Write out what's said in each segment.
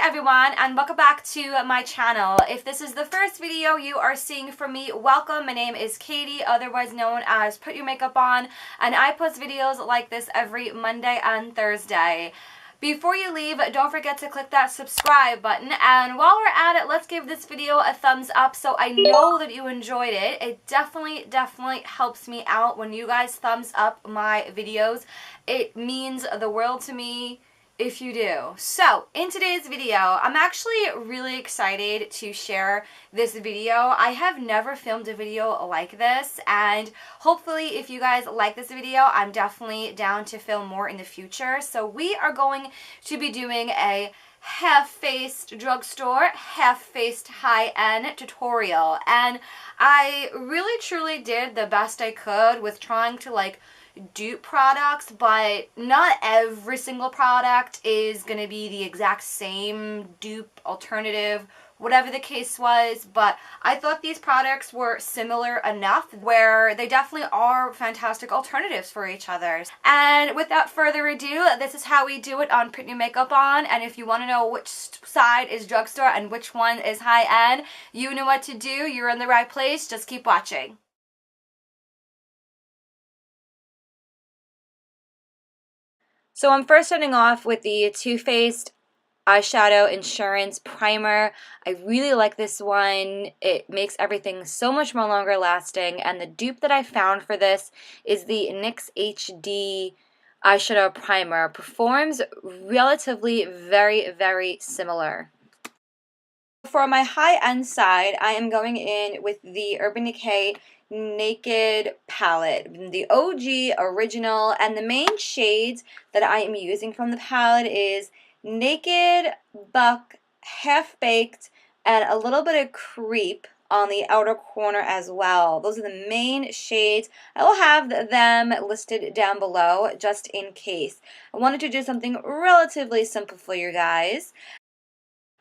everyone, and welcome back to my channel. If this is the first video you are seeing from me, welcome. My name is Katie, otherwise known as Put Your Makeup On, and I post videos like this every Monday and Thursday. Before you leave, don't forget to click that subscribe button, and while we're at it, let's give this video a thumbs up so I know that you enjoyed it. It definitely helps me out when you guys thumbs up my videos. It means the world to me if you do. So, in today's video, I'm actually really excited to share this video. I have never filmed a video like this, and hopefully if you guys like this video, I'm definitely down to film more in the future. So we are going to be doing a half-faced drugstore, half-faced high-end tutorial, and I really truly did the best I could with trying to dupe products, but not every single product is going to be the exact same dupe, alternative, whatever the case was, but I thought these products were similar enough where they definitely are fantastic alternatives for each other. And without further ado, this is how we do it on Put Your Makeup On, and if you want to know which side is drugstore and which one is high-end, you know what to do, you're in the right place, just keep watching. So I'm first starting off with the Too Faced Eyeshadow Insurance Primer. I really like this one. It makes everything so much more longer lasting, and the dupe that I found for this is the NYX HD Eyeshadow Primer. Performs relatively very similar. For my high-end side, I am going in with the Urban Decay Naked palette, the OG original, and the main shades that I am using from the palette is Naked, Buck, Half Baked, and a little bit of Creep on the outer corner as well. Those are the main shades. I will have them listed down below just in case. I wanted to do something relatively simple for you guys.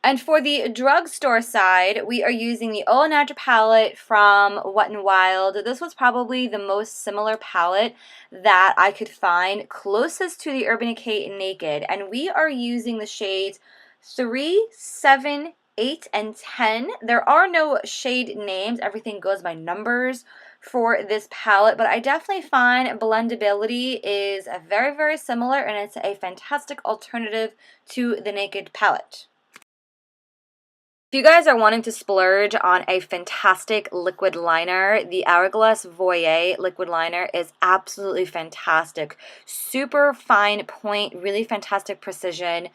And for the drugstore side, we are using the All Natural palette from Wet n Wild. This was probably the most similar palette that I could find closest to the Urban Decay Naked. And we are using the shades 3, 7, 8, and 10. There are no shade names. Everything goes by numbers for this palette, but I definitely find blendability is very similar, and it's a fantastic alternative to the Naked palette. If you guys are wanting to splurge on a fantastic liquid liner, the Hourglass Voyeur liquid liner is absolutely fantastic. Super fine point, really fantastic precision.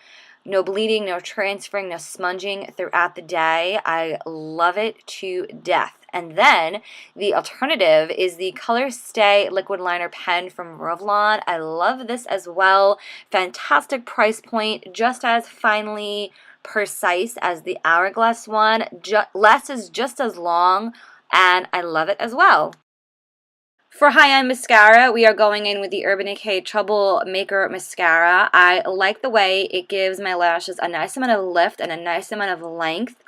No bleeding, no transferring, no smudging throughout the day. I love it to death. And then the alternative is the Colorstay liquid liner pen from Revlon. I love this as well. Fantastic price point, just as finely precise as the Hourglass one. Less is just as long, and I love it as well. For high-end mascara, we are going in with the Urban Decay Troublemaker Mascara. I like the way it gives my lashes a nice amount of lift and a nice amount of length.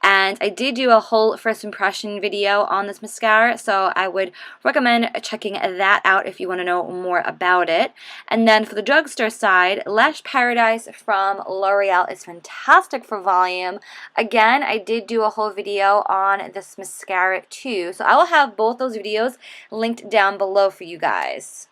And I did do a whole first impression video on this mascara, so I would recommend checking that out if you want to know more about it. And then for the drugstore side, Lash Paradise from Loreal is fantastic for volume. Again, I did do a whole video on this mascara too, so I will have both those videos linked down below for you guys.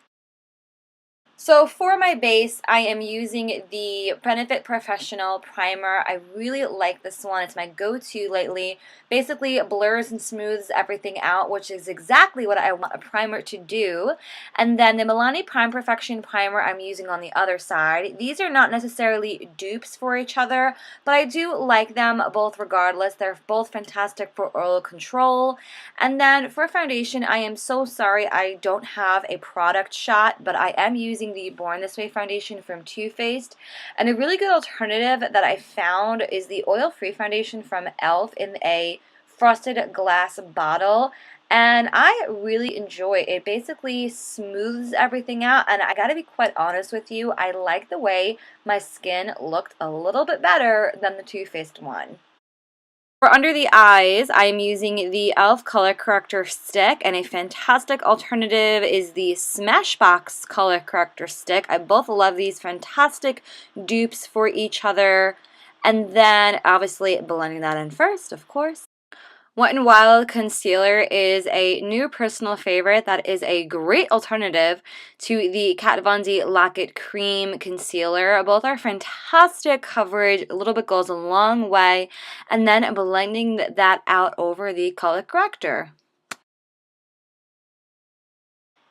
So for my base, I am using the Benefit Professional Primer. I really like this one. It's my go-to lately. Basically, it blurs and smooths everything out, which is exactly what I want a primer to do. And then the Milani Prime Perfection Primer I'm using on the other side. These are not necessarily dupes for each other, but I do like them both regardless. They're both fantastic for oil control. And then for foundation, I am so sorry I don't have a product shot, but I am using the Born This Way foundation from Too Faced, and a really good alternative that I found is the oil-free foundation from e.l.f. in a frosted glass bottle, and I really enjoy it. It basically smooths everything out, and I gotta be quite honest with you, I like the way my skin looked a little bit better than the Too Faced one. For under the eyes, I am using the e.l.f. Color Corrector Stick, and a fantastic alternative is the Smashbox Color Corrector Stick. I both love these fantastic dupes for each other. And then obviously blending that in first, of course. Wet n Wild concealer is a new personal favorite that is a great alternative to the Kat Von D Lock It Cream Concealer. Both are fantastic coverage, a little bit goes a long way, and then blending that out over the color corrector.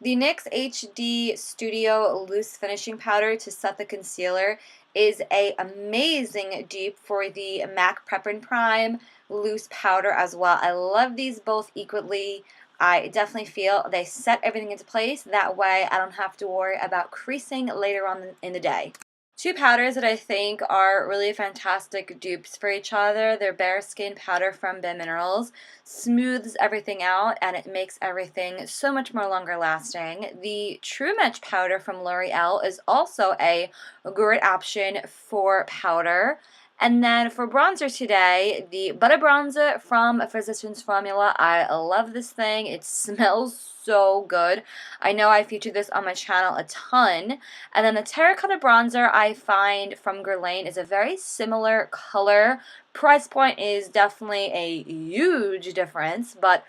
The NYX HD Studio Loose Finishing Powder to set the concealer is a amazing dupe for the MAC Prep and Prime loose powder as well. I love these both equally. I definitely feel they set everything into place. That way I don't have to worry about creasing later on in the day. Two powders that I think are really fantastic dupes for each other. They're Bare Skin Powder from Bare Minerals. Smooths everything out and it makes everything so much more longer lasting. The True Match Powder from L'Oreal is also a great option for powder. And then for bronzer today, the Butter Bronzer from Physicians Formula. I love this thing. It smells so good. I know I featured this on my channel a ton. And then the Terracotta Bronzer I find from Guerlain is a very similar color. Price point is definitely a huge difference, but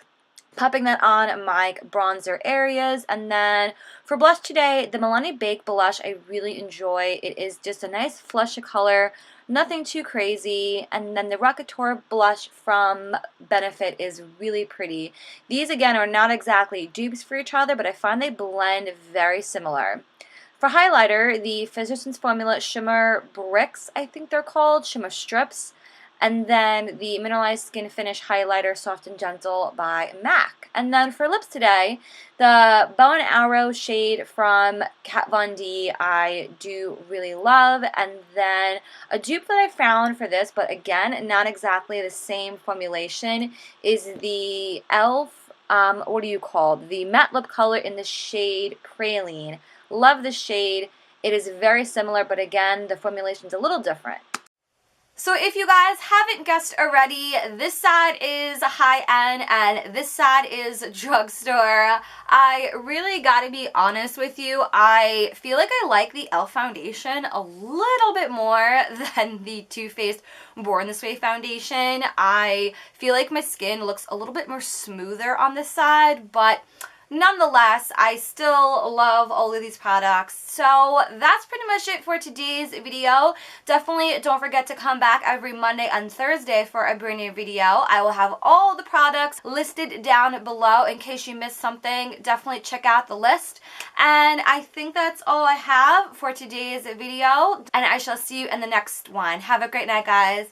popping that on my bronzer areas. And then for blush today, the Milani Baked Blush I really enjoy. It is just a nice flush of color, nothing too crazy. And then the Rockateur blush from Benefit is really pretty. These again are not exactly dupes for each other, but I find they blend very similar. For highlighter, the Physicians Formula Shimmer Bricks, I think they're called, Shimmer Strips. And then the Mineralized Skin Finish Highlighter Soft and Gentle by MAC. And then for lips today, the Bow and Arrow shade from Kat Von D I do really love. And then a dupe that I found for this, but again, not exactly the same formulation, is the e.l.f. The matte lip color in the shade Praline. Love the shade. It is very similar, but again, the formulation is a little different. So if you guys haven't guessed already, this side is Highend and this side is Drugstore. I really gotta be honest with you, I feel like I like the e.l.f. foundation a little bit more than the Too Faced Born This Way foundation. I feel like my skin looks a little bit more smoother on this side, but nonetheless, I still love all of these products. So that's pretty much it for today's video. Definitely don't forget to come back every Monday and Thursday for a brand new video. I will have all the products listed down below in case you missed something. Definitely check out the list. And I think that's all I have for today's video. And I shall see you in the next one. Have a great night, guys.